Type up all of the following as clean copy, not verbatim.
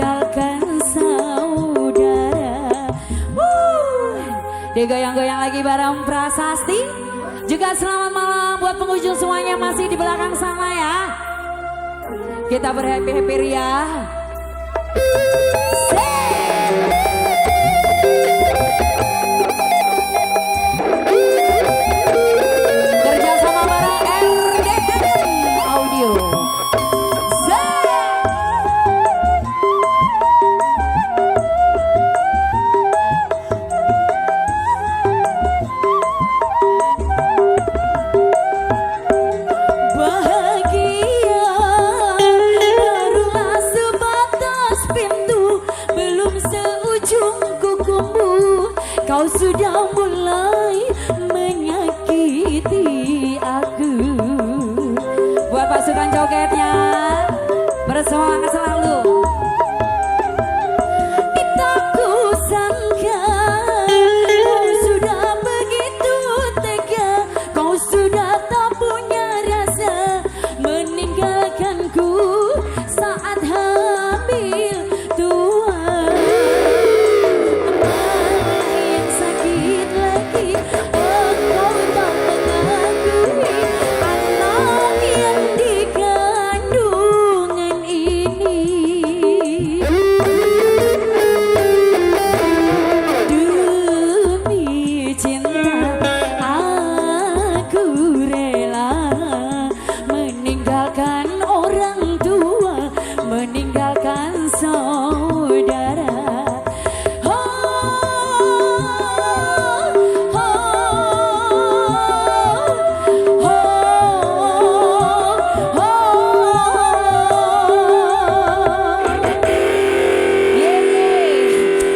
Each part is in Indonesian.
meninggalkan saudara. Digoyang-goyang lagi bareng Prasasti. Juga selamat malam buat pengunjung semuanya masih di belakang sana ya. Kita berhappy-happy ria. Kerja sama bareng RDN Audio. Kau sudah mulai menyakiti aku. Buat pasukan jogetnya, bersemangat selalu. Tak kusangka kau sudah begitu tega, kau sudah tak punya rasa meninggalkanku saat hamil tua. Meninggalkan saudara.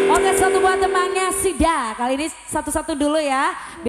Oke, satu buat temannya Sida. Kali ini satu-satu dulu ya.